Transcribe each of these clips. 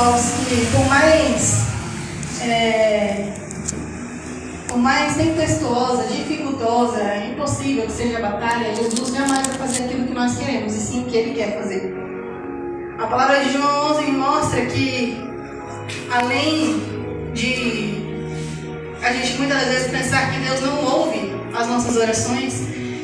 Clóvis, que por mais tempestuosa, dificultosa, impossível que seja a batalha, Jesus jamais vai fazer aquilo que nós queremos, e sim o que Ele quer fazer. A palavra de João 11 mostra que, além de a gente muitas das vezes pensar que Deus não ouve as nossas orações,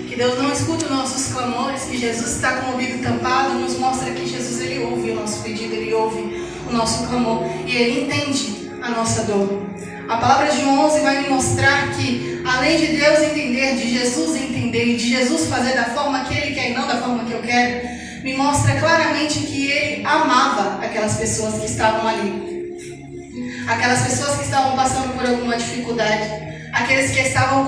que Deus não escuta os nossos clamores, que Jesus está com o ouvido tampado, nos mostra que Jesus, Ele ouve o nosso pedido, Ele ouve o nosso clamor e Ele entende a nossa dor. A palavra de João 11 vai me mostrar que, além de Deus entender, de Jesus entender e de Jesus fazer da forma que Ele quer e não da forma que eu quero, me mostra claramente que Ele amava aquelas pessoas que estavam ali. Aquelas pessoas que estavam passando por alguma dificuldade, aqueles que estavam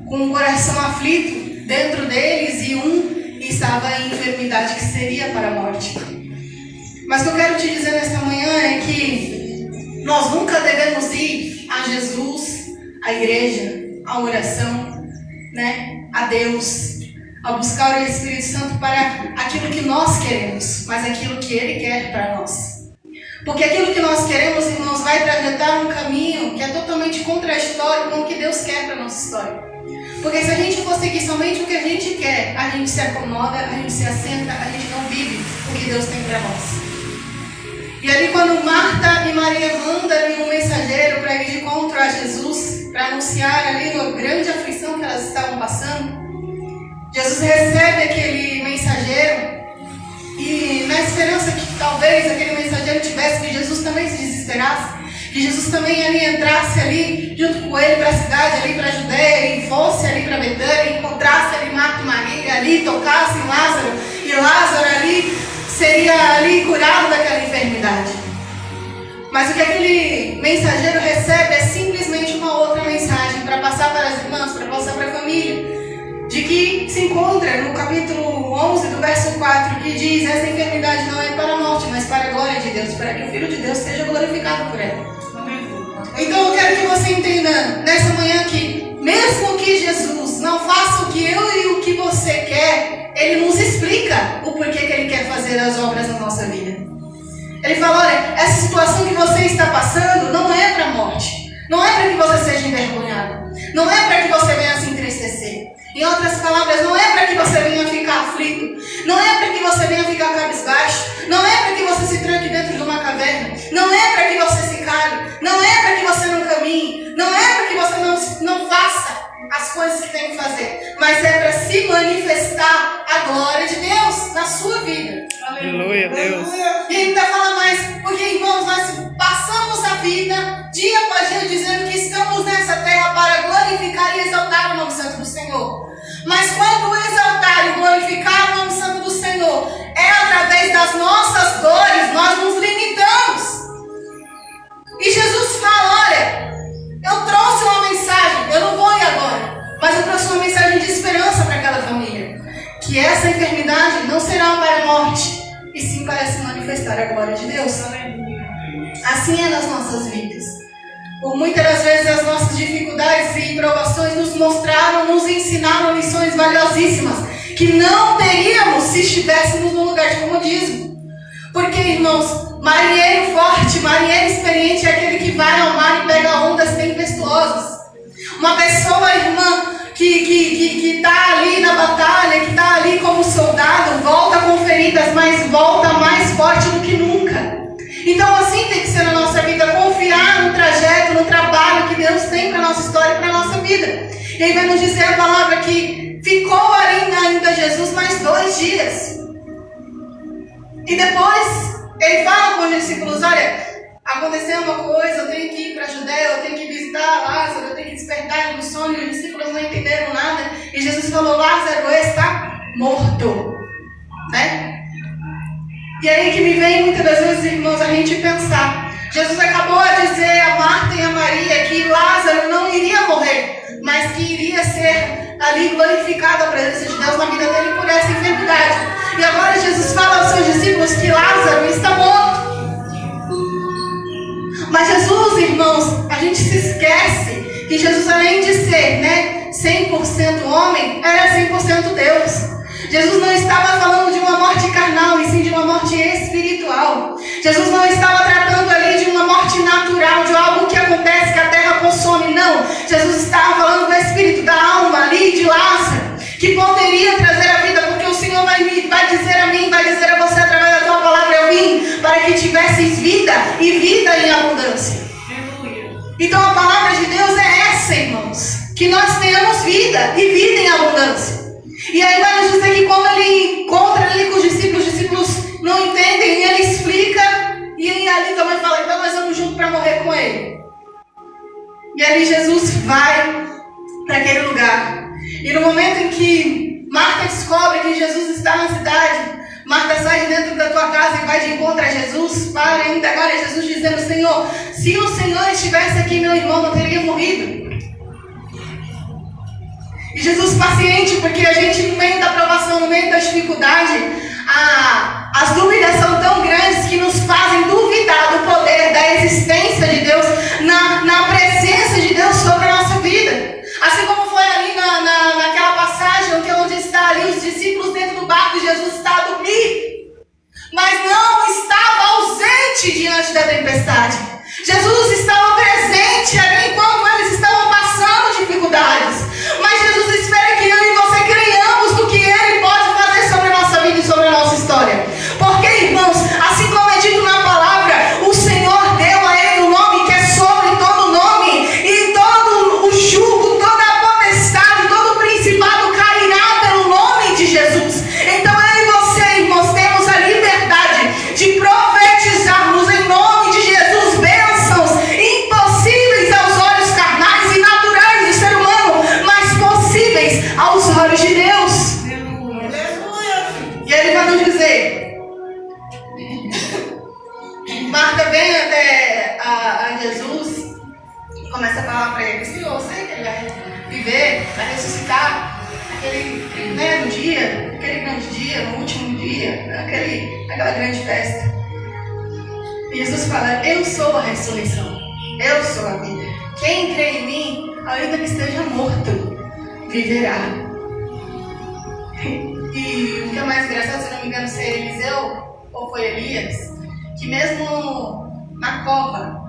com o coração aflito dentro deles e um estava em enfermidade que seria para a morte. Mas o que eu quero te dizer nesta manhã é que nós nunca devemos ir a Jesus, à igreja, à oração, a Deus, a buscar o Espírito Santo para aquilo que nós queremos, mas aquilo que Ele quer para nós. Porque aquilo que nós queremos, irmãos, vai trajetar um caminho que é totalmente contraditório com o que Deus quer para a nossa história. Porque se a gente for seguir somente o que a gente quer, a gente se acomoda, a gente se assenta, a gente não vive o que Deus tem para nós. E ali quando Marta e Maria mandam ali um mensageiro para ir de encontro a Jesus, para anunciar ali a grande aflição que elas estavam passando, Jesus recebe aquele mensageiro e na esperança que talvez aquele mensageiro tivesse, que Jesus também se desesperasse, que Jesus também ali entrasse ali junto com ele para a cidade, ali para a Judéia, e fosse ali para Betânia, encontrasse ali Marta e Maria, ali tocasse em Lázaro, e Lázaro ali seria ali curado daquela enfermidade. Mas o que aquele mensageiro recebe é simplesmente uma outra mensagem para passar para as irmãs, para passar para a família, de que se encontra no capítulo 11 do verso 4, que diz: essa enfermidade não é para a morte, mas para a glória de Deus, para que o Filho de Deus seja glorificado por ela. Então eu quero que você entenda nessa manhã que, mesmo que Jesus não faça o que eu e o que você quer, Ele nos explica o porquê que Ele quer fazer as obras na nossa vida. Ele fala: olha, essa situação que você está passando não é para a morte, não é para que você seja envergonhado, não é para que você venha se entristecer. Em outras palavras, não é para que você venha ficar aflito, não é para que você venha ficar cabisbaixo, não é para que você se tranque dentro de uma caverna, não é para que você se cale, não é para que você não caminhe, não é para que você não faça as coisas que tem que fazer, mas é para se manifestar a glória de Deus na sua vida. Aleluia, Deus. E ainda fala mais, porque, irmãos, nós passamos a vida, dia após dia, dizendo que estamos nessa terra para glorificar e exaltar o nome santo do Senhor. Mas quando exaltar e glorificar o nome santo do Senhor é através das nossas dores, nós nos limitamos. E Jesus fala: olha, eu trouxe uma mensagem, eu não vou ir agora, mas eu trouxe uma mensagem de esperança para aquela família, que essa enfermidade não será para a morte, e sim para se manifestar a glória de Deus. Assim é nas nossas vidas. Por muitas das vezes as nossas dificuldades e provações nos mostraram, nos ensinaram lições valiosíssimas, que não teríamos se estivéssemos no lugar de comodismo. Porque, irmãos, marinheiro forte, marinheiro experiente é aquele que vai ao mar e pega ondas tempestuosas. Uma pessoa, irmã, que está ali na batalha, que está ali como soldado, volta com feridas, mas volta mais forte do que nunca. Então assim tem que ser na nossa vida, confiar no trajeto, no trabalho que Deus tem para a nossa história e para a nossa vida. E aí vai nos dizer a palavra que ficou ainda Jesus mais 2 dias. E depois ele fala com os discípulos: olha, aconteceu uma coisa, eu tenho que ir para a Judéia, eu tenho que visitar Lázaro, eu tenho que despertar ele do sono. E os discípulos não entenderam nada. E Jesus falou: Lázaro está morto. E aí que me vem muitas das vezes, irmãos, a gente pensar. Jesus acabou de dizer a Marta e a Maria que Lázaro não iria morrer, mas que iria ser ali glorificado a presença de Deus na vida dele por essa enfermidade. E agora Jesus fala aos seus discípulos que Lázaro está morto. Mas Jesus, irmãos, a gente se esquece que Jesus, além de ser 100% homem, era 100% Deus. Jesus não estava falando de uma morte carnal, e sim de uma morte espiritual. Jesus não estava tratando ali de uma morte natural, de algo que acontece, que a terra consome, não. Jesus estava falando do espírito, da alma ali, de Lázaro, que poderia trazer a vida, porque o Senhor vai dizer a mim, vai dizer a você através da tua palavra: eu vim para que tivesses vida e vida em abundância. Então a palavra de Deus é essa, irmãos, que nós tenhamos vida e vida em abundância. E aí vai nos dizer que quando ele encontra ali com os discípulos não entendem, e ele explica, e ali também fala: então nós vamos juntos para morrer com ele. E ali Jesus vai para aquele lugar. E no momento em que Marta descobre que Jesus está na cidade, Marta sai de dentro da tua casa e vai de encontro a Jesus, para ainda agora Jesus dizendo: Senhor, se o Senhor estivesse aqui, meu irmão não teria morrido. E Jesus paciente, porque a gente no meio da provação, no meio da dificuldade, as dúvidas são tão grandes que nos fazem duvidar do poder, da existência de Deus, na presença de Deus sobre a nossa vida. Assim como foi ali naquela passagem onde está ali os discípulos dentro do barco e Jesus está a dormir, mas não estava ausente diante da tempestade. Jesus estava presente ali enquanto eles estavam passando dificuldades. Mas Jesus espera que eu e você creiamos do que Ele pode fazer sobre a nossa vida e sobre a nossa história. Porque, irmãos, assim como é dito na palavra, o Senhor deu a Ele um nome que é sobre todo nome, e todo o jugo, toda a potestade, todo o principado cairá pelo nome de Jesus. Então eu e você, irmãos, temos a liberdade de profetizarmos em nome de Jesus bênçãos impossíveis aos olhos carnais e naturais do ser humano, mas possíveis aos olhos de Deus. E ele vai nos dizer: Marta vem até a Jesus e começa a falar para ele: Senhor, eu sei que ele vai viver, vai ressuscitar no dia, aquele grande dia, no último dia, aquela grande festa. E Jesus fala: eu sou a ressurreição, eu sou a vida. Quem crê em mim, ainda que esteja morto, viverá. E o que é mais engraçado, se não me engano, se é Eliseu ou foi Elias, que mesmo na cova,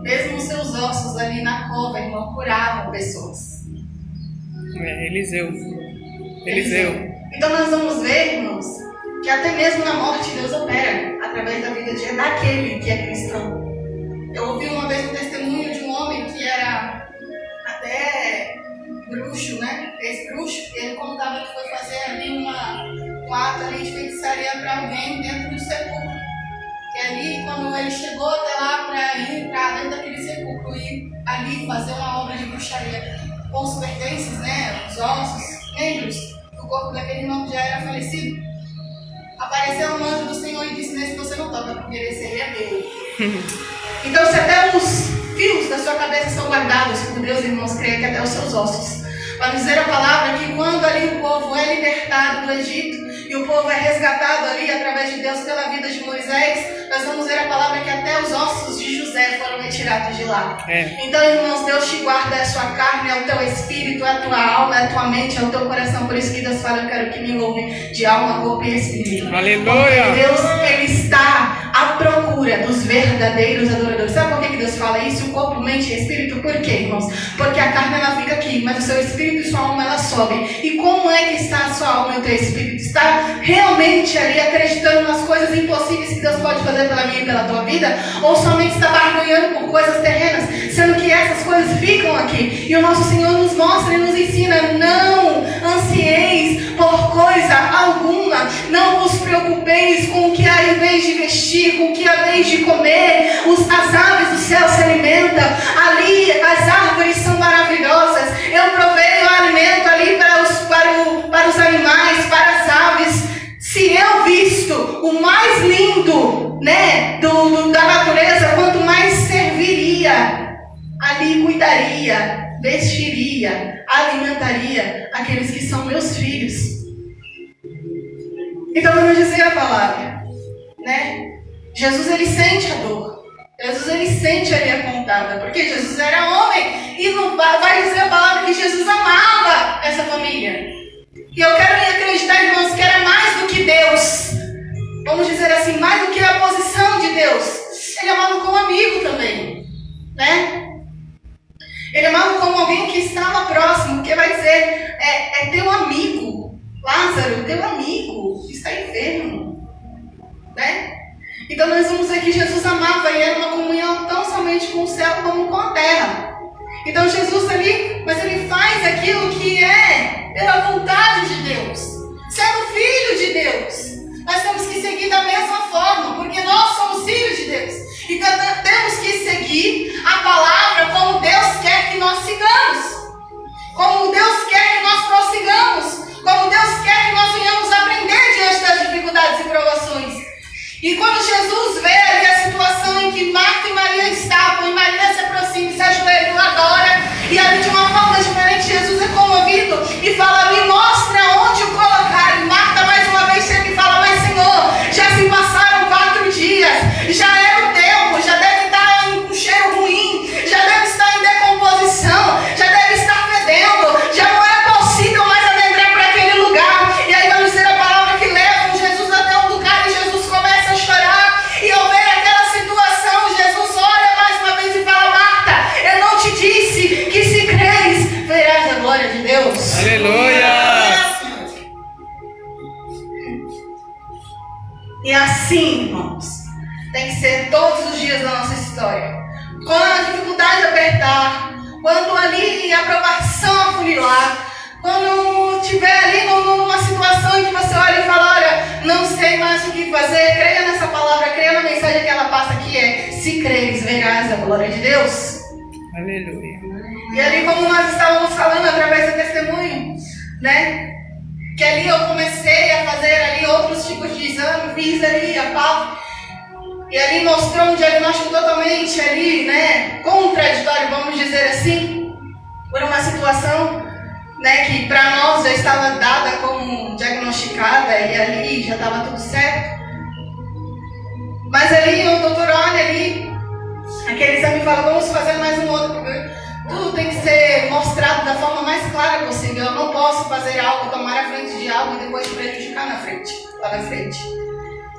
mesmo os seus ossos ali na cova, irmão, curavam pessoas. Eliseu. Então nós vamos ver, irmãos, que até mesmo na morte Deus opera através da vida daquele que é cristão. Eu ouvi uma vez um testemunho de um homem que era até bruxo, né? Ex-bruxo. Ele contava que foi fazer ali um ato ali de feitiçaria para alguém dentro do sepulcro. E ali, quando ele chegou até lá para entrar dentro daquele sepulcro e ali fazer uma obra de bruxaria com os pertences, né? Os ossos, membros do corpo daquele irmão que já era falecido, apareceu um anjo do Senhor e disse: nesse você não toca, porque esse aí é meu. Então, se até os fios da sua cabeça são guardados por Deus, irmãos, creia que até os seus ossos. Para dizer a palavra que quando ali o povo é libertado do Egito e o povo é resgatado ali através de Deus pela vida de Moisés, nós vamos ver a palavra que até os ossos de José foram retirados de lá. Então, irmãos, Deus te guarda, é a sua carne, é o teu espírito, é a tua alma, é a tua mente, é o teu coração. Por isso que Deus fala: eu quero que me louve de alma, corpo e espírito. Aleluia! Porque Deus, Ele está à procura dos verdadeiros adoradores. Sabe por que Deus fala isso? O corpo, mente e espírito. Por quê, irmãos? Porque a carne ela fica aqui, mas o seu espírito e sua alma ela sobe. E como é que está a sua alma e o teu espírito? Está realmente ali acreditando nas coisas impossíveis que Deus pode fazer pela minha e pela tua vida? Ou somente está barganhando por coisas terrenas, sendo que essas coisas ficam aqui? E o nosso Senhor nos mostra e nos ensina: não ansieis por coisa alguma, não vos preocupeis com o que há em vez de vestir, com o que há em vez de comer. As aves do céu se alimentam, ali as árvores são maravilhosas. Eu provei o alimento ali para os animais, para as aves. Se eu visto o mais lindo, né, da natureza, quanto mais serviria, ali cuidaria, vestiria, alimentaria aqueles que são meus filhos. Então vamos dizer a palavra, né? Jesus, ele sente a dor. Jesus, ele sente ali a contada, porque Jesus era homem e não vai dizer a palavra que Jesus amava essa família. E eu quero acreditar, irmãos, que era mais do que Deus. Vamos dizer assim, mais do que a posição de de Deus, ele amava como amigo também, né? Ele amava como alguém que estava próximo, que vai dizer, é teu amigo. Lázaro, teu amigo, está enfermo, né? Então nós vamos ver que Jesus amava e era uma comunhão tão somente com o céu como com a terra. Então Jesus ali, mas ele faz aquilo que é pela vontade de Deus. Sendo filho de Deus, nós temos que seguir da mesma forma, porque nós somos filhos de Deus. Então temos que seguir a palavra como Deus quer que nós sigamos. Como Deus quer que nós prossigamos. Como Deus quer que nós venhamos aprender diante das dificuldades e provações. E quando Jesus vê ali a situação em que Marta e Maria estavam, e Maria se aproxima e se ajoelha e adora, e ali de uma forma diferente Jesus é comovido e fala, me mostra onde o colocar. E Marta mais uma vez chega e fala, mas Senhor, já se passaram 4 dias, já era o tempo, já deve estar em um cheiro ruim, já deve estar em decomposição, já deve estar fedendo, já não é possível mais adentrar para aquele lugar. E aí vamos dizer a palavra que leva Jesus até um lugar e Jesus começa a chorar. E ao ver aquela situação, Jesus olha mais uma vez e fala, Marta, eu não te disse que se creres, verás a glória de Deus. Aleluia! E assim, irmãos, tem que ser todos os dias da nossa história. Quando a dificuldade apertar, quando ali a aprovação afunilar, quando estiver ali numa situação em que você olha e fala, olha, não sei mais o que fazer, creia nessa palavra, creia na mensagem que ela passa, que é, se creres, verás a glória de Deus. Aleluia. E ali, como nós estávamos falando através do testemunho, né? Que ali eu comecei a fazer ali outros tipos de exame, fiz ali a PAF, e ali mostrou um diagnóstico totalmente ali, né? Contraditório, vamos dizer assim, por uma situação, né? Que para nós já estava dada como diagnosticada e ali já estava tudo certo. Mas ali o doutor olha ali, aquele exame fala, vamos fazer mais um outro, porque tudo tem que ser mostrado da forma mais clara possível. Eu não posso fazer algo, tomar a frente de algo e depois prejudicar lá na frente.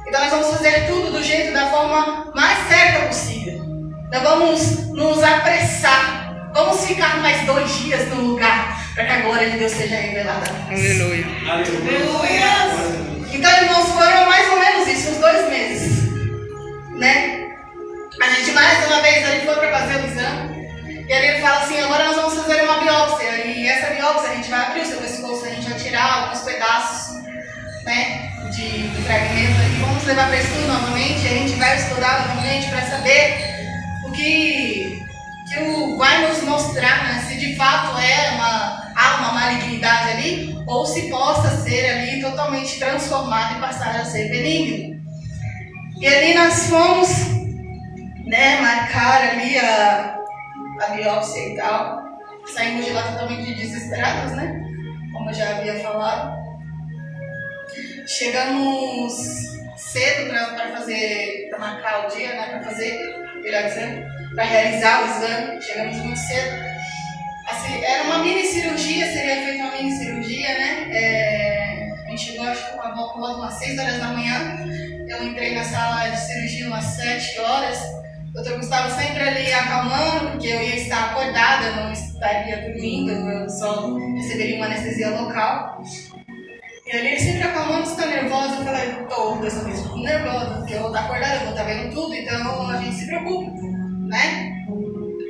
Então nós vamos fazer tudo do jeito, da forma mais certa possível. Então vamos nos apressar. Vamos ficar mais 2 dias no lugar para que a glória de Deus seja revelada a nós. Aleluia. Aleluia. Então, irmãos, foram mais ou menos isso, uns 2 meses, né? A gente mais uma vez ali foi para fazer o exame. E ali ele fala assim, agora nós vamos fazer uma biópsia. E essa biópsia a gente vai abrir o seu pescoço, a gente vai tirar alguns pedaços, né, de fragmento e vamos levar para estudo novamente. A gente vai estudar novamente para saber o que vai nos mostrar, né, se de fato há uma malignidade ali, ou se possa ser ali totalmente transformado e passar a ser benigno. E ali nós fomos, né, marcar ali a biópsia e tal. Saímos de lá totalmente desesperados, né? Como eu já havia falado. Chegamos cedo para marcar o dia, né? Para fazer o exame, para realizar o exame. Chegamos muito cedo. Assim, era uma mini cirurgia, seria feita uma mini cirurgia, né? A gente chegou, acho que por volta umas 6 horas da manhã. Eu entrei na sala de cirurgia umas 7 horas. O Dr. Gustavo sempre ali acalmando, porque eu ia estar acordada, eu não estaria dormindo, eu só receberia uma anestesia local. E ali ele sempre acalmando, você está nervosa? Eu falei, estou dessa vez nervosa, porque eu vou estar acordada, eu vou estar vendo tudo, então a gente se preocupa, né?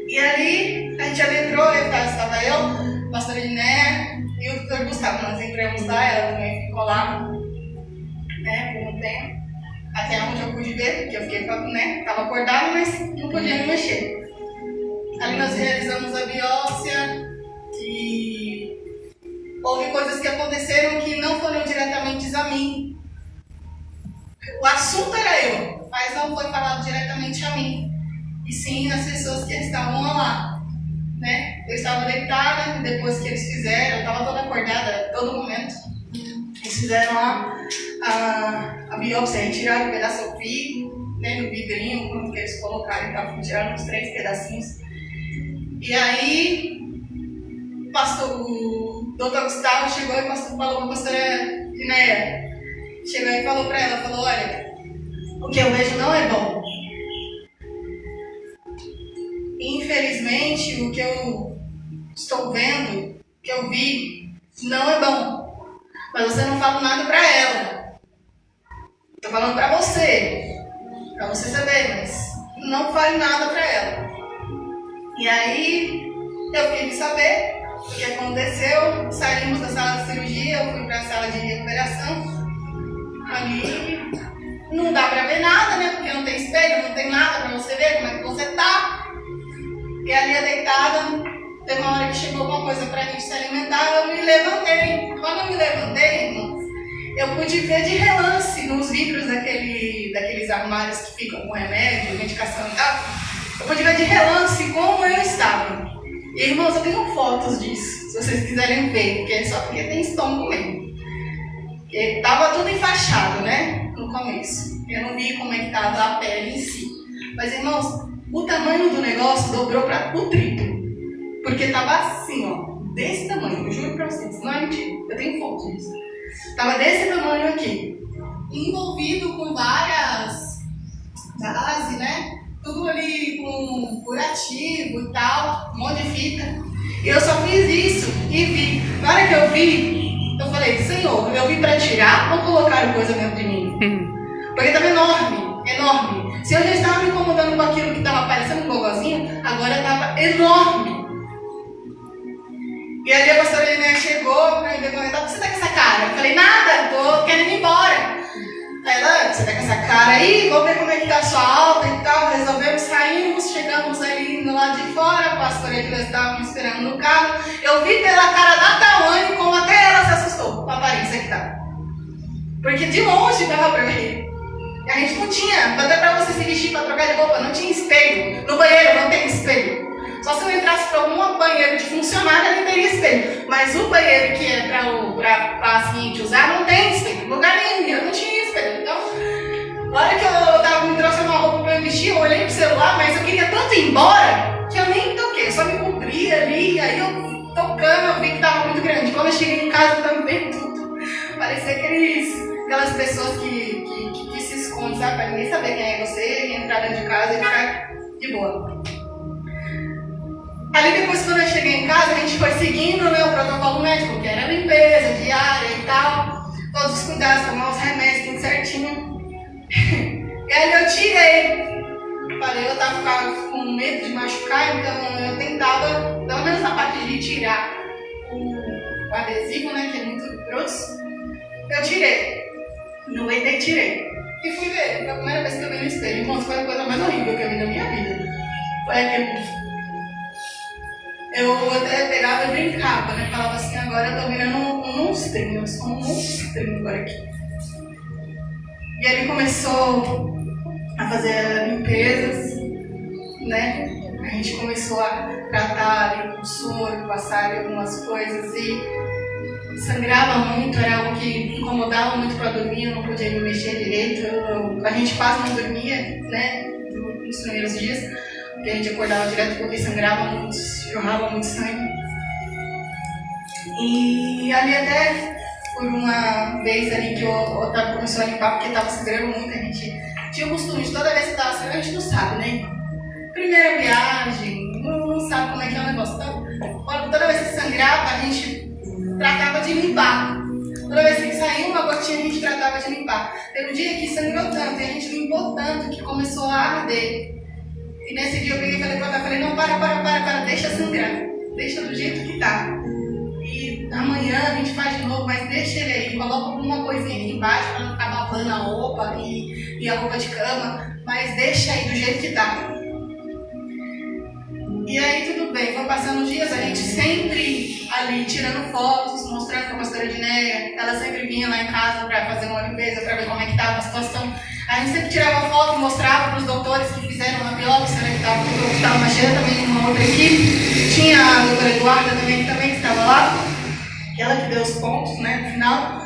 E ali a gente adentrou, estava eu, o pastor Edné e o Dr. Gustavo. Nós entramos lá, ela também ficou lá, né, por um tempo. Até onde eu pude ver, porque eu fiquei, né, estava acordada, mas não podia me mexer. Ali nós realizamos a biópsia e houve coisas que aconteceram que não foram diretamente a mim. O assunto era eu, mas não foi falado diretamente a mim, e sim as pessoas que estavam lá, né? Eu estava deitada, depois que eles fizeram, eu estava toda acordada a todo momento. Eles fizeram lá a biópsia, retiraram um pedaço do vidro, né, no vidrinho, quando que eles colocaram, então, tiraram uns 3 pedacinhos. E aí, o doutor Gustavo chegou e falou com a pastora Linéia. Chegou e falou para ela, falou, olha, o que eu vejo não é bom. realmente o que eu estou vendo, o que eu vi, não é bom. Mas você não fala nada para ela. Estou falando para você saber, mas não fale nada para ela. E aí, eu fiquei de saber o que aconteceu, saímos da sala de cirurgia, eu fui para a sala de recuperação. Ali não dá para ver nada, né? Porque não tem espelho, não tem nada para você ver como é que você tá. E ali deitada, teve uma hora que chegou alguma coisa para a gente se alimentar, eu me levantei. Quando eu me levantei, irmãos, eu pude ver de relance nos vidros daqueles armários que ficam com remédio, medicação e tal. Eu pude ver de relance como eu estava. E, irmãos, eu tenho fotos disso, se vocês quiserem ver, porque só porque tem estômago mesmo. Porque tava tudo enfaixado, né, no começo. Eu não vi como é que tava a pele em si. Mas, irmãos, o tamanho do negócio dobrou para o triplo. Porque tava assim, ó, desse tamanho, eu juro pra vocês, não é mentira, eu tenho fotos disso. Tava desse tamanho aqui, envolvido com várias bases, né? Tudo ali com curativo e tal, um monte de fita. E eu só fiz isso e vi. Na hora que eu vi, eu falei, Senhor, eu vim pra tirar ou colocar coisa dentro de mim? Porque tava enorme, enorme. Se eu já estava me incomodando com aquilo que tava parecendo um gogozinho, agora tava enorme. E aí a pastora Linéia chegou pra me perguntar, você tá com essa cara? Eu falei, nada, tô querendo ir embora. Aí ela, você tá com essa cara aí? Vou ver como é que tá a sua alta e tal. Resolvemos, saímos, chegamos ali no lado de fora, a pastora e Deus estavam me esperando no carro. Eu vi pela cara da Tawane como até ela se assustou com a aparência que tava. Porque de longe dava pra ver. E a gente não tinha, até pra você se vestir pra trocar de roupa, não tinha espelho. No banheiro não tem espelho. Só se eu entrasse para algum banheiro de funcionário, ele teria espelho. Mas o banheiro que é para paciente usar, não tem espelho. Em lugar nenhum, eu não tinha espelho. Então, na hora que eu me trouxe uma roupa para eu vestir, eu olhei pro celular, mas eu queria tanto ir embora, que eu nem toquei. Eu só me cobri ali, aí eu tocando, eu vi que estava muito grande. Quando eu cheguei em casa, também tudo. Parecia aquelas pessoas que se escondem, sabe? Para ninguém saber quem é você, e entrar dentro de casa e ficar de boa. Ali depois, quando eu cheguei em casa, a gente foi seguindo, né, o protocolo médico, que era limpeza diária e tal, todos os cuidados, tomar os remédios, tudo certinho. E aí eu tirei. Falei, eu ficava com medo de machucar, então eu tentava, pelo menos na parte de tirar o adesivo, né, que é muito grosso, eu tirei. Não aguentei, tirei. E fui ver, foi a primeira vez que eu vi no espelho. Irmãos, foi a coisa mais horrível que eu vi na minha vida. Foi aquele... Eu até pegava e brincava, né? Falava assim, agora eu tô virando um monstrinho, eu sou um monstrinho agora aqui. E ele começou a fazer limpezas, né? A gente começou a tratar ali com soro, passar algumas coisas e sangrava muito, era algo que incomodava muito para dormir, eu não podia me mexer direito, a gente quase não dormia, né? Nos primeiros dias. Porque a gente acordava direto porque sangrava muito, jorrava muito sangue. E ali até por uma vez ali que o Otávio começou a limpar porque estava sangrando muito, a gente tinha o costume de toda vez que estava sangrando, a gente não sabe, né? Primeira viagem, não sabe como é que é o negócio. Então, toda vez que sangrava, a gente tratava de limpar. Toda vez que saía uma gotinha, a gente tratava de limpar. Teve um dia que sangrou tanto e a gente limpou tanto que começou a arder. E nesse dia eu peguei e falei pra ela, falei, não, para, deixa sangrar. Deixa do jeito que tá. E amanhã a gente faz de novo, mas deixa ele aí, coloca alguma coisinha aqui embaixo pra não ficar babando a roupa e a roupa de cama, mas deixa aí do jeito que tá. E aí tudo bem, foi passando os dias, a gente sempre ali tirando fotos, mostrando pra pastora Linéia, ela sempre vinha lá em casa pra fazer uma limpeza, pra ver como é que tava a situação. A gente sempre tirava foto e mostrava para os doutores que fizeram a biópsia, né, que estava na Cheia também, uma outra equipe. Tinha a doutora Eduarda também que estava lá, que ela que deu os pontos, né, no final.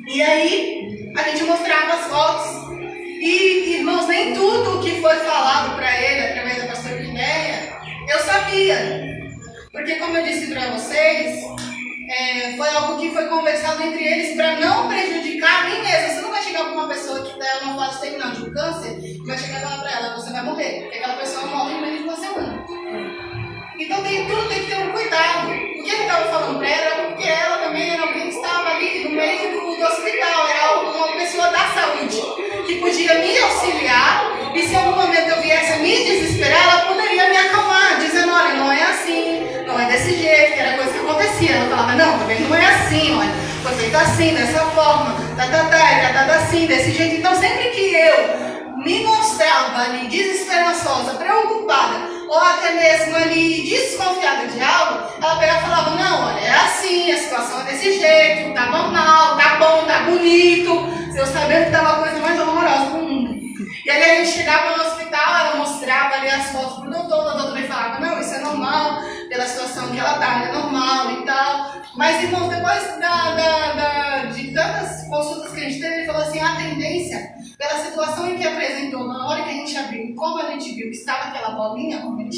E aí, a gente mostrava as fotos. E, irmãos, nem tudo que foi falado para ele, através da pastora Linéia, eu sabia. Porque, como eu disse para vocês, foi algo que foi conversado entre eles para não prejudicar a mim mesma. Você nunca chega chegar para uma pessoa que está numa fase terminal de um câncer e vai chegar e falar para ela, você vai morrer, porque aquela pessoa morre em menos de uma semana. Então tudo tem que ter um cuidado. O que ele estava falando para ela era porque ela também era alguém que estava ali no meio do hospital, era uma pessoa da saúde, que podia me auxiliar, e se em algum momento eu viesse a me desesperar, ela poderia me acalmar, dizendo, olha, não é assim, não é desse jeito, que era coisa que acontecia. Ela falava, não, também não é assim, olha, foi feito assim, dessa forma, e tratado assim, desse jeito. Então sempre que eu me mostrava ali desesperançosa, preocupada, ou até mesmo ali desconfiada de algo, ela pegava e falava, não, olha, é assim, a situação é desse jeito, tá normal, tá bom, tá bonito, eu sabendo que tava a coisa mais horrorosa do mundo. E aí a gente chegava no hospital, ela mostrava ali as fotos pro doutor, o doutor também falava, não, isso é normal, pela situação que ela tá, é normal e tal. Mas, irmãos, depois de tantas consultas que a gente teve, ele falou assim, a tendência, pela situação em que apresentou, na hora que a gente abriu, como a gente viu que estava aquela bolinha, como ele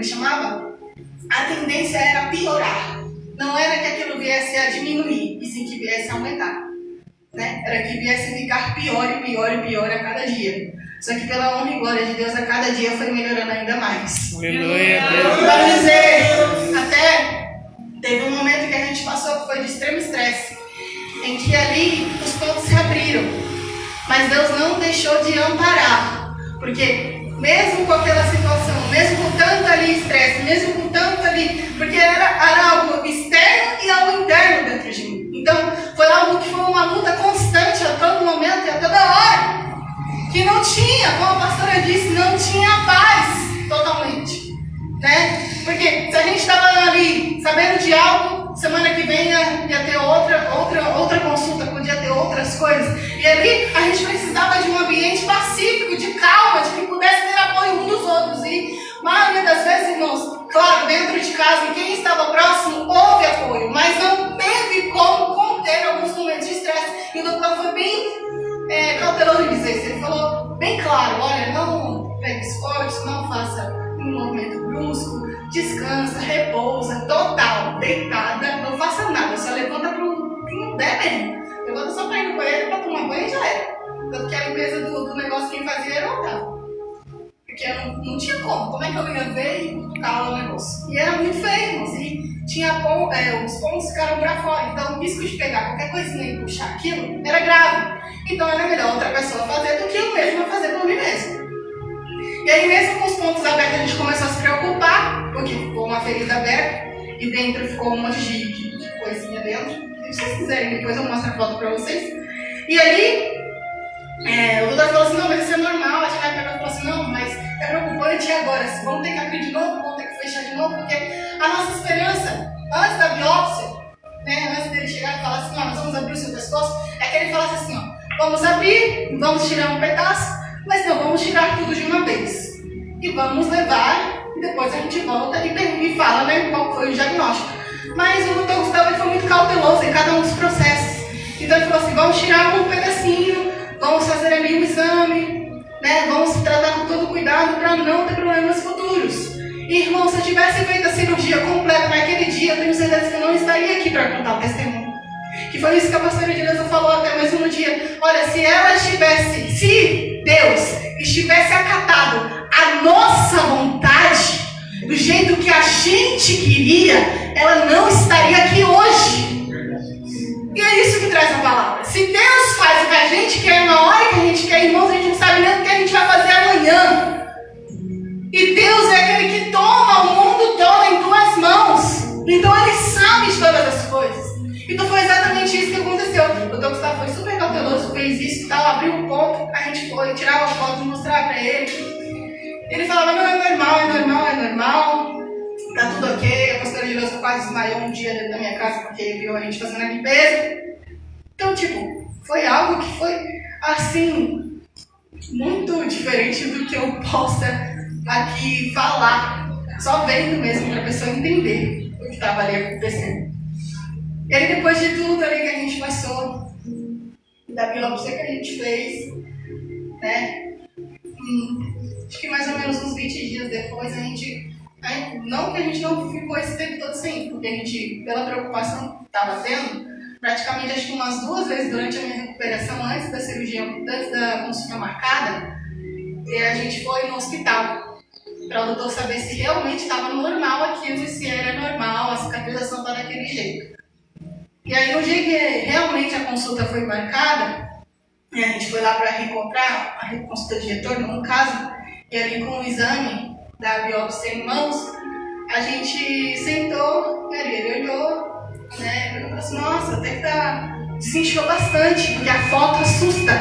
chamava, a tendência era piorar. Não era que aquilo viesse a diminuir, e sim que viesse a aumentar. Né? Era que viesse a ficar pior e pior e pior a cada dia. Só que pela honra e glória de Deus, a cada dia foi melhorando ainda mais. Aleluia. Para dizer, até teve um momento que a gente passou que foi de extremo estresse, em que ali os pontos se abriram. Mas Deus não deixou de amparar. Porque mesmo com aquela situação, mesmo com tanto ali estresse, mesmo com tanto ali, porque era algo externo e algo interno dentro de mim. Então, foi algo que foi uma luta constante a todo momento e a toda hora. Que não tinha, como a pastora disse, não tinha paz totalmente. Né? Porque se a gente estava ali sabendo de algo, semana que vem ia ter outra consulta, podia ter outras coisas. E ali a gente precisava de um ambiente pacífico, de calma, de que pudesse ter apoio um dos outros. E a maioria das vezes, irmãos, claro, dentro de casa, e quem estava próximo, houve apoio, mas não teve como conter alguns momentos de estresse. E o doutor foi bem cauteloso em dizer isso. Ele falou bem claro, olha, não pegue esforço, não faça um movimento brusco, descansa, repousa, total, deitada, não faça nada, só levanta para o que não der mesmo. Levanta só para ir no banheiro, para tomar banho e já era. Tanto que a limpeza do negócio quem fazia era eu tava. Porque eu não tinha como é que eu ia ver e cutucar lá o negócio. E era muito feio, irmãos, e tinha os pontos ficaram para fora, então o risco de pegar qualquer coisinha e puxar aquilo era grave. Então era melhor outra pessoa fazer do que eu mesma fazer por mim mesmo. E aí mesmo com os pontos abertos a gente começou a se preocupar, porque ficou uma ferida aberta e dentro ficou um monte de coisinha dentro. Se vocês quiserem, depois eu mostro a foto pra vocês. E aí, o doutor falou assim, não, mas isso é normal. A gente vai pegar e falou assim, não, mas é preocupante agora. Vamos ter que abrir de novo, vamos ter que fechar de novo, porque a nossa esperança, antes da biópsia, né, antes dele chegar e falar assim, nós vamos abrir o seu pescoço, é que ele falasse assim, vamos abrir, vamos tirar um pedaço, mas não vamos tirar tudo de uma vez. E vamos levar, e depois a gente volta e fala, né, qual foi o diagnóstico. Mas o doutor Gustavo foi muito cauteloso em cada um dos processos. Então ele falou assim, vamos tirar um pedacinho, vamos fazer ali um exame, né, vamos tratar com todo cuidado para não ter problemas futuros. E irmão, se eu tivesse feito a cirurgia completa naquele dia, eu tenho certeza que eu não estaria aqui para contar o testemunho. Que foi isso que a pastora Edileuza falou até mesmo no dia. Olha, se Deus estivesse acatado a nossa vontade, do jeito que a gente queria, ela não estaria aqui hoje. E é isso que traz a palavra. Se Deus faz o que a gente quer na hora que a gente quer, irmãos, a gente não sabe nem o que a gente vai fazer amanhã. E Deus é aquele que toma o mundo todo em tuas mãos. Então Ele sabe de todas as coisas. Então foi exatamente isso que aconteceu. O doutor Gustavo foi super cauteloso, fez isso, tal, abriu um ponto, a gente foi, tirava a foto, mostrava para ele. Ele falava, não, é normal, tá tudo ok. A pastora Edileuza quase desmaiou um dia dentro da minha casa porque ele viu a gente fazendo a limpeza. Então, foi algo que foi, assim, muito diferente do que eu possa aqui falar, só vendo mesmo para a pessoa entender o que estava ali acontecendo. E aí, depois de tudo ali que a gente passou, da biópsia que a gente fez, né, acho que mais ou menos uns 20 dias depois, não que a gente não ficou esse tempo todo sem, porque a gente, pela preocupação que estava tendo, praticamente acho que umas 2 vezes durante a minha recuperação, antes da cirurgia, antes da consulta marcada, e a gente foi no hospital para o doutor saber se realmente estava normal aquilo e se era normal, a cicatrização estava daquele jeito. E aí no dia que realmente a consulta foi marcada, a gente foi lá para reencontrar a consulta de retorno, no caso, e ali com o exame da biópsia em mãos, a gente sentou, e ali ele olhou, né, e falou assim, nossa, até que tá... desinchou bastante, porque a foto assusta.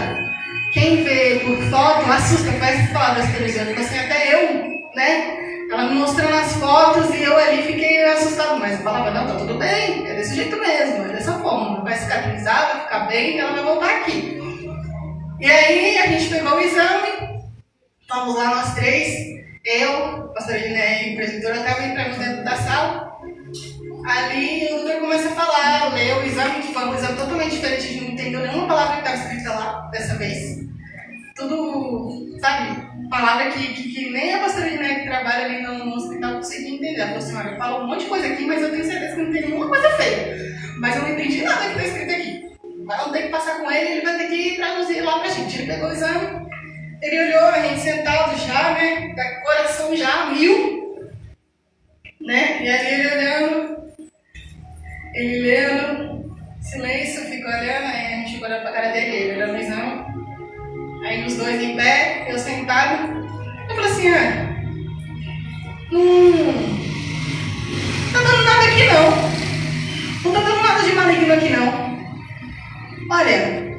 Quem vê por foto assusta, faz essas palavras televisões, assim, até eu, né, ela me mostrando as fotos e eu ali fiquei assustado, mas eu falava, não, tá tudo bem, é desse jeito mesmo, é dessa forma, vai cicatrizar, vai ficar bem e ela vai voltar aqui. E aí a gente pegou o exame, fomos lá nós 3, eu, pastora Giné e o presbiteriano estavam entrando dentro da sala. Ali o doutor começa a falar, leu o exame, que foi um exame totalmente diferente, a gente não entendeu nenhuma palavra que estava escrita lá dessa vez. Tudo, sabe, palavra que nem a pastora Giné que trabalha ali no hospital conseguia entender. Ela falou assim, olha, eu falo um monte de coisa aqui, mas eu tenho certeza que não tem nenhuma coisa feia. Mas eu não entendi nada que está escrito aqui. Mas eu tenho que passar com ele vai ter que traduzir lá pra gente. Ele pegou o exame, ele olhou, a gente sentado já, né, com o coração já a 1000, né, e aí ele lendo, silêncio, ficou olhando, aí a gente ficou olhando pra cara dele, ele olhando o exame, aí os dois em pé, eu sentado, eu falei assim, não tá dando nada aqui não tá dando nada de maligno aqui não. Olha,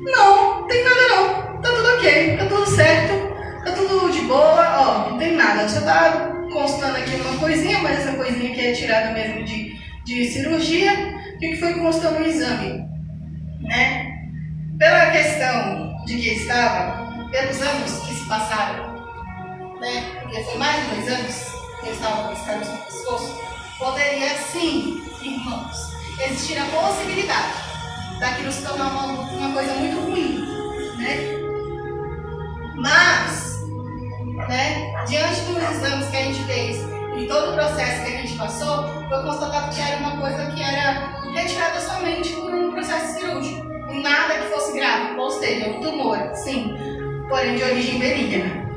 não tem nada não, tá tudo ok, tá tudo certo, tá tudo de boa, ó, não tem nada, só tá constando aqui uma coisinha, mas essa coisinha aqui é tirada mesmo de cirurgia, o que foi constando no exame, né? Pela questão de que estava, pelos anos que se passaram, né? Porque foi mais de 2 anos que eu estava com esse caroço no pescoço, poderia sim, irmãos, existir a possibilidade daquilo se tornar uma coisa muito ruim, né? Mas, né, diante dos exames que a gente fez e todo o processo que a gente passou, foi constatado que era uma coisa que era retirada somente por um processo cirúrgico, e nada que fosse grave, ou seja, um tumor, sim, porém de origem benigna.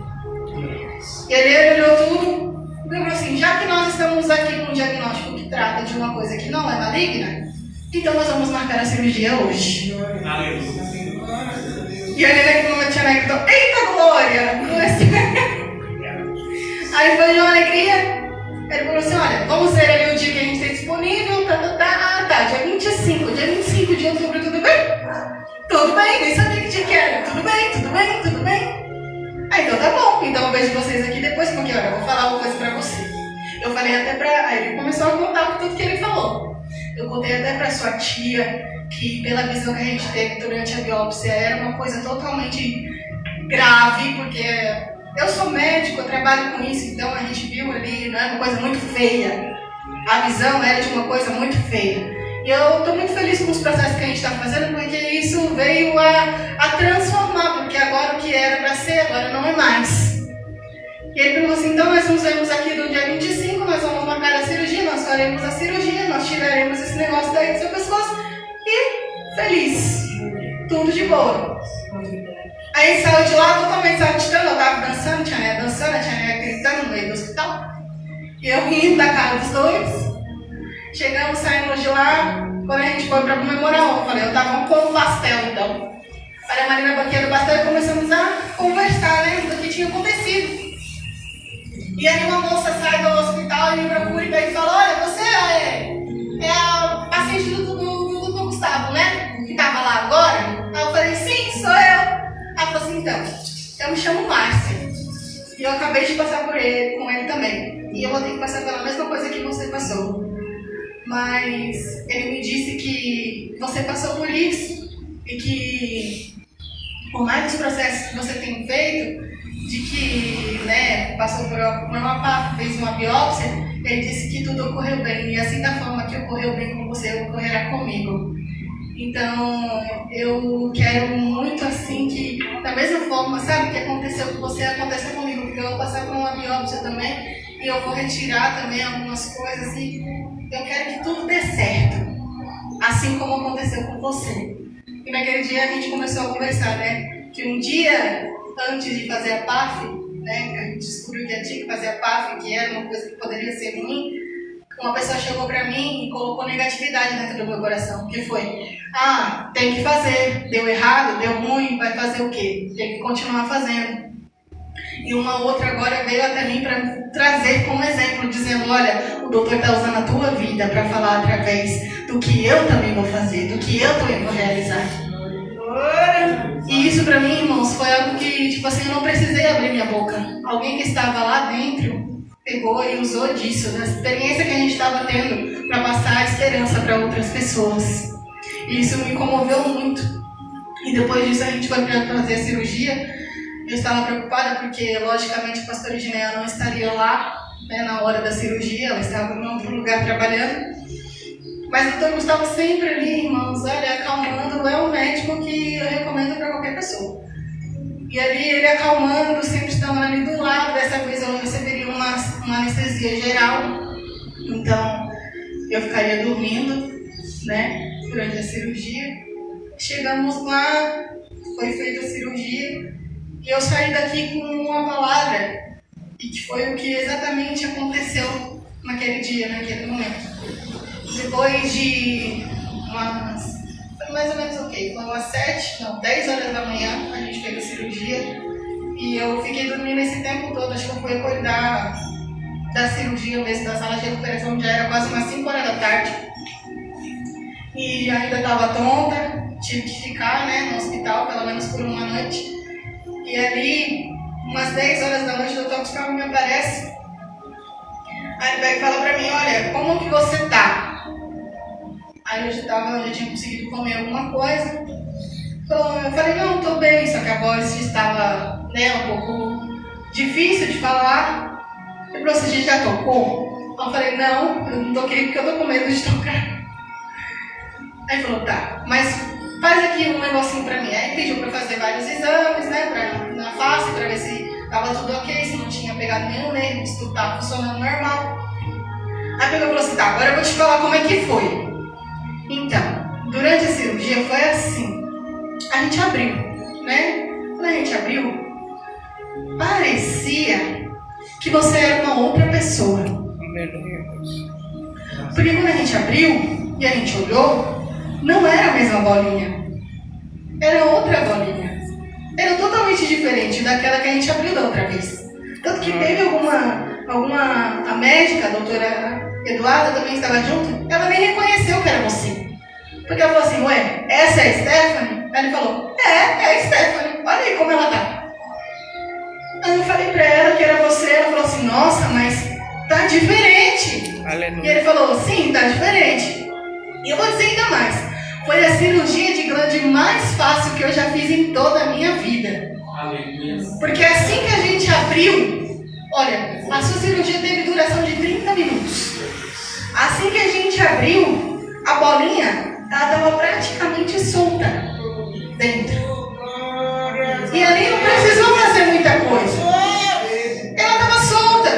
E ele olhou tudo e falou assim, já que nós estamos aqui com um diagnóstico que trata de uma coisa que não é maligna, então nós vamos marcar a cirurgia hoje. E ali naquele momento tinha gritou, eita glória! Aí foi de uma alegria. Ele falou assim, olha, vamos ver ali o dia que a gente tem disponível, dia 25 de outubro, tudo bem? Tudo bem, nem sabia que dia que era. Tudo bem. Aí então tá bom, então eu vejo vocês aqui depois, porque olha, eu vou falar uma coisa pra você. Eu falei até pra... Aí ele começou a contar tudo que ele falou. Eu contei até pra sua tia que pela visão que a gente teve durante a biópsia era uma coisa totalmente grave, porque eu sou médico, eu trabalho com isso, então a gente viu ali, não é uma coisa muito feia. A visão era de uma coisa muito feia. E eu estou muito feliz com os processos que a gente está fazendo, porque isso veio a transformar, porque agora o que era para ser, agora não é mais. E ele falou assim, então nós nos vemos aqui no dia 25, nós vamos marcar a cirurgia, nós faremos a cirurgia, nós tiraremos esse negócio daí do seu pescoço e feliz. Tudo de boa. Aí saiu de lá totalmente saltitando, eu estava dançando, tinha Né dançando, tinha Né gritando no meio do hospital. E eu rindo da cara dos dois. Chegamos, saímos de lá, quando a gente foi para comemorar, eu falei, eu estava com o pastel então. Falei a Marina banquinha do pastel e começamos a conversar, né, do que tinha acontecido. E aí uma moça sai do hospital e me procura e fala, olha, você é a paciente do Gustavo, né? Que estava lá agora? Aí eu falei, sim, sou eu. Ela falou assim, então, eu me chamo Márcia. E eu acabei de passar com ele também. E eu vou ter que passar pela mesma coisa que você passou. Mas ele me disse que você passou por isso. E que, por mais dos processos que você tem feito, de que, né, passou por uma parte, fez uma biópsia, ele disse que tudo ocorreu bem. E assim da forma que ocorreu bem com você, ocorrerá comigo. Então, eu quero muito assim que, da mesma forma, sabe, que aconteceu com você, aconteça comigo, porque eu vou passar por uma biópsia também, e eu vou retirar também algumas coisas, e eu quero que tudo dê certo. assim como aconteceu com você. E naquele dia a gente começou a conversar, né? Que um dia antes de fazer a PAF, né? Que a gente descobriu que tinha que fazer a PAF, que era uma coisa que poderia ser ruim, uma pessoa chegou pra mim e colocou negatividade dentro do meu coração. Que foi, tem que fazer, deu errado, deu ruim, vai fazer o quê? Tem que continuar fazendo. E uma outra agora veio até mim para trazer como exemplo, dizendo, olha, o doutor está usando a tua vida para falar através do que eu também vou fazer, do que eu também vou realizar. E isso para mim, irmãos, foi algo que, tipo assim, eu não precisei abrir minha boca. Alguém que estava lá dentro pegou e usou disso, da experiência que a gente estava tendo, para passar a esperança para outras pessoas. E isso me comoveu muito. E depois disso a gente foi para fazer a cirurgia. Eu estava preocupada porque, logicamente, a pastora Gineia não estaria lá, né, na hora da cirurgia, ela estava em outro lugar trabalhando. Mas o doutor Gustavo sempre ali, irmãos, olha, acalmando, é um médico que eu recomendo para qualquer pessoa. E ali ele acalmando, sempre estava ali do lado. Dessa vez eu receberia uma anestesia geral, então eu ficaria dormindo, né, durante a cirurgia. Chegamos lá, foi feita a cirurgia. E eu saí daqui com uma palavra, e que foi o que exatamente aconteceu naquele dia, naquele momento. Depois de foi mais ou menos foi umas 10 horas da manhã, a gente fez a cirurgia, e eu fiquei dormindo esse tempo todo, acho que eu fui acordar da cirurgia mesmo, da sala de recuperação, já era quase umas 5 horas da tarde. E ainda estava tonta, tive que ficar, né, no hospital, pelo menos por uma noite. E ali, umas 10 horas da noite, o doutor Gustavo me aparece. Aí ele pega e fala pra mim, olha, como que você tá? Aí eu já tinha conseguido comer alguma coisa. Então, eu falei, não, tô bem, só que a voz estava, né, um pouco difícil de falar. Ele falou, você já tocou? Eu falei, não, eu não toquei porque eu tô com medo de tocar. Aí ele falou, tá, mas faz aqui um negocinho pra mim. Aí pediu pra fazer vários exames, né, na face, pra ver se tava tudo ok, se não tinha pegado nenhum nervo, se tudo tava funcionando normal. Aí pegou e falou assim, tá, agora eu vou te falar como é que foi. Então, durante a cirurgia foi assim, a gente abriu, né? Quando a gente abriu, parecia que você era uma outra pessoa. Porque quando a gente abriu e a gente olhou, não era a mesma bolinha. Era outra bolinha. Era totalmente diferente daquela que a gente abriu da outra vez. Tanto que teve a médica, a doutora Eduarda, também estava junto, ela nem reconheceu que era você. Porque ela falou assim, ué, essa é a Stephanie? Aí ele falou, é a Stephanie, olha aí como ela tá. Aí eu falei pra ela que era você, ela falou assim, nossa, mas tá diferente. Aleluia. E ele falou, sim, tá diferente. E eu vou dizer ainda mais, foi a cirurgia de glande mais fácil que eu já fiz em toda a minha vida. Aleluia. Porque assim que a gente abriu, olha, a sua cirurgia teve duração de 30 minutos. Assim que a gente abriu, a bolinha estava praticamente solta dentro. E ali não precisou fazer muita coisa. Ela estava solta.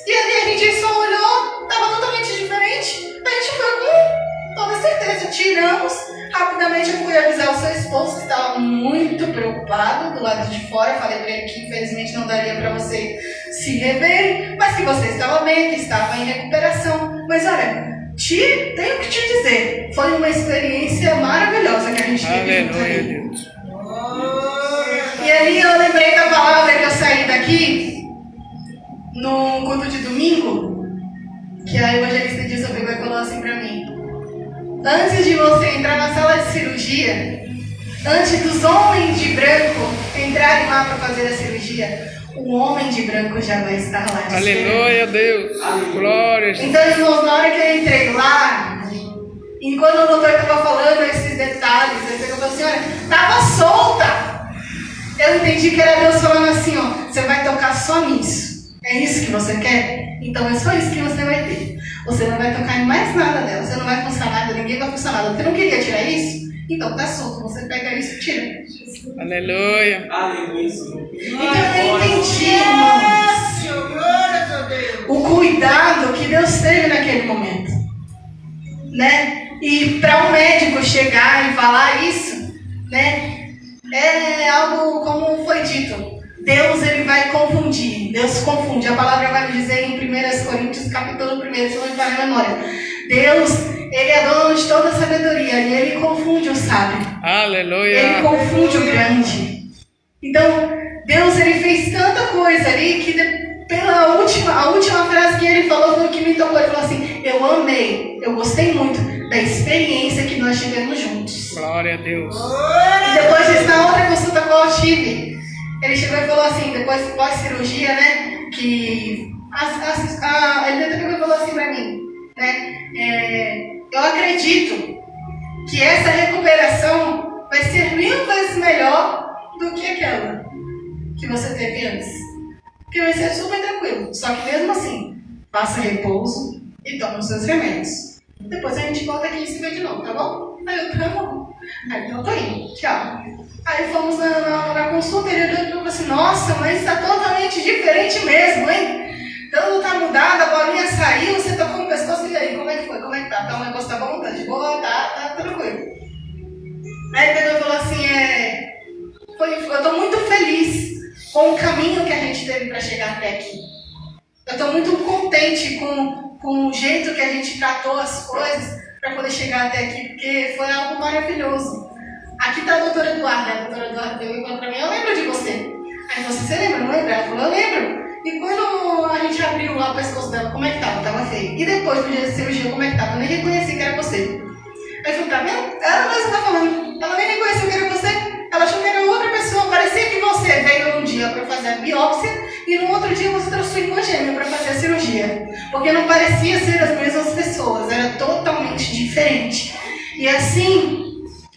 E ali a gente só olhou, estava totalmente diferente. A gente foi com toda certeza, tiramos. Rapidamente eu fui avisar o seu esposo, que estava muito preocupado do lado de fora. Falei para ele que infelizmente não daria para você se rever, mas que você estava bem, que estava em recuperação. Mas olha, tenho que te dizer, foi uma experiência maravilhosa que a gente teve. Aleluia. E aí eu lembrei da palavra que eu saí daqui no culto de domingo, que a evangelista Dilson pegou e falou assim pra mim: antes de você entrar na sala de cirurgia, antes dos homens de branco entrarem lá para fazer a cirurgia, o homem de branco já vai estar lá. Aleluia, Deus. Glória. Então, irmãos, na hora que eu entrei lá, e quando o doutor estava falando esses detalhes, ele pegou e falou assim: olha, estava solta. Eu entendi que era Deus falando assim: ó, você vai tocar só nisso. É isso que você quer? Então é só isso que você vai ter. Você não vai tocar em mais nada dela. Você não vai funcionar nada, ninguém vai funcionar nada. Você não queria tirar isso? Então tá solto. Você pega isso e tira. Aleluia. Aleluia. Então eu entendi, irmãos, o cuidado que Deus teve naquele momento, né? E E para um médico chegar e falar isso, né, é algo como foi dito. Deus, ele vai confundir. Deus confunde. A palavra vai dizer em 1 Coríntios, capítulo 1, se não me falha a memória. Deus, ele é dono de toda a sabedoria e ele confunde o sábio. Aleluia. Ele confunde o grande. Então, Deus, ele fez tanta coisa ali que a última frase que ele falou foi o que me tocou. Ele falou assim: eu amei, eu gostei muito da experiência que nós tivemos juntos. Glória a Deus. E depois disso, na outra consulta que eu tive, ele chegou e falou assim, depois pós-cirurgia, né, que ele até pegou e falou assim pra mim, né, eu acredito que essa recuperação vai ser 1000 vezes melhor do que aquela que você teve antes. Porque vai ser super tranquilo. Só que mesmo assim, faça repouso e tome os seus remédios. Depois a gente volta aqui e se vê de novo, tá bom? Aí eu, tá bom. Aí então eu tô indo, tchau. Aí fomos na consulta e ele falou assim: nossa, mas está totalmente diferente mesmo, hein? Então tá mudado, a bolinha saiu, você tocou no pescoço, e aí, como é que foi? Como é que tá? Tá, o negócio tá bom? Tá de boa? Tá tranquilo. Aí ele falou assim: eu tô muito feliz com o caminho que a gente teve para chegar até aqui. Eu estou muito contente com o jeito que a gente tratou as coisas para poder chegar até aqui, porque foi algo maravilhoso. Aqui está a doutora Eduarda. A doutora Eduarda veio e falou para mim: eu lembro de você. Aí você lembra? Não lembra? Ela falou: eu lembro. E quando a gente abriu lá o pescoço dela, como é que estava? Estava feio. E depois do dia de cirurgia, como é que estava? Eu nem reconheci que era você. Aí eu falei: tá vendo? Ela mesma está falando. Ela nem reconheceu que era você. Ela achou que era outra pessoa. Parecia que você veio um dia para fazer a biópsia e no outro dia você trouxe sua irmã gêmea para fazer a cirurgia. Porque não parecia ser as mesmas pessoas. Era totalmente diferente. E assim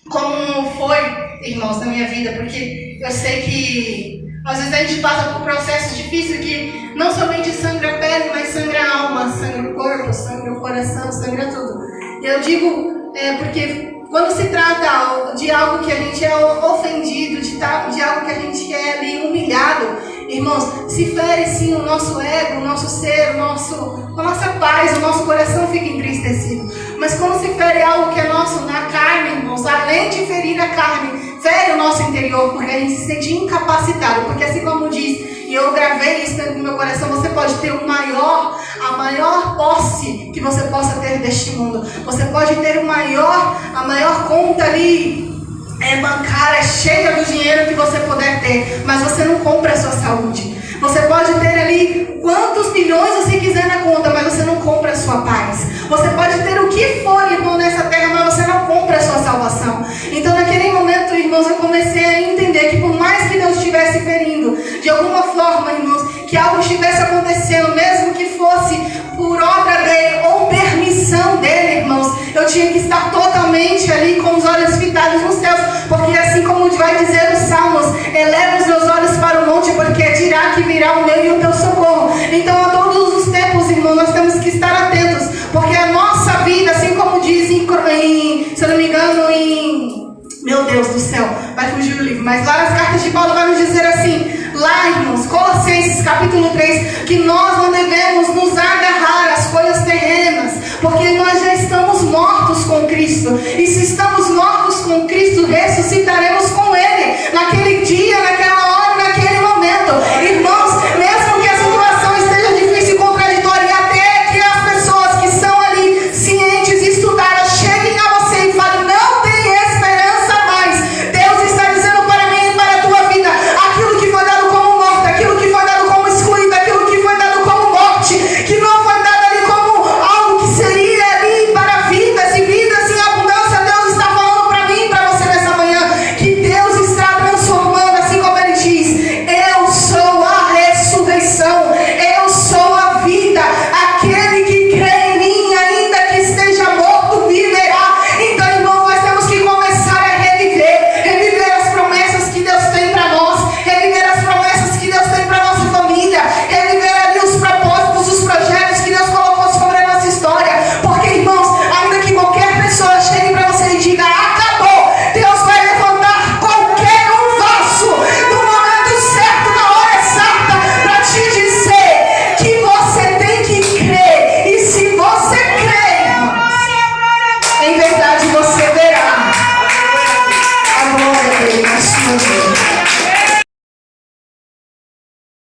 como foi, irmãos, na minha vida, porque eu sei que às vezes a gente passa por processos difíceis que não somente sangra a pele, mas sangra a alma, sangra o corpo, sangra o coração, sangra tudo. E eu digo porque quando se trata de algo que a gente é ofendido, de algo que a gente é ali humilhado, irmãos, se fere sim o nosso ego, o nosso ser, a nossa paz, o nosso coração fica entristecido. Mas quando se fere algo que é nosso na carne, irmãos, além de ferir a carne, fere o nosso interior, porque a gente se sente incapacitado. Porque assim como diz, e eu gravei isso dentro do meu coração, você pode ter a maior posse que você possa ter deste mundo. Você pode ter a maior conta ali bancária, cheia do dinheiro que você puder ter, mas você não compra a sua saúde. Você pode ter ali quantos milhões você quiser na conta, mas você não compra a sua paz. Você pode ter o que for, irmão, nessa terra, mas você não compra a sua salvação. Então, naquele momento, irmãos, eu comecei a entender que por mais que Deus estivesse ferindo, de alguma forma, irmãos, que algo estivesse acontecendo, mesmo que fosse por obra dele ou permissão dele, irmãos, eu tinha que estar totalmente ali com os olhos fitados nos céus, porque assim como vai dizer os Salmos, eleva os meus olhos para o monte, porque dirá que virá o meu e o teu socorro. Então, a todos os tempos, irmão, nós temos que estar atentos, porque a nossa vida, assim como diz se eu não me engano, meu Deus do céu, vai fugir o livro, mas lá nas cartas de Paulo vai nos dizer assim, lá, irmãos, Colossenses capítulo 3, que nós não devemos nos agarrar às coisas terrenas, porque nós já estamos mortos com Cristo, e se estamos mortos com Cristo, ressuscitaremos com Ele, naquele dia, naquela hora, naquele momento. Irmãos, mesmo que a situação esteja difícil e contraditória, e até que as pessoas que são ali cientes e estudadas cheguem a você e falem, não tem esperança mais, Deus está dizendo para mim e para a tua vida, aquilo que foi dado como morte, aquilo que foi dado como excluído, aquilo que foi dado como morte, que não foi Aleluia.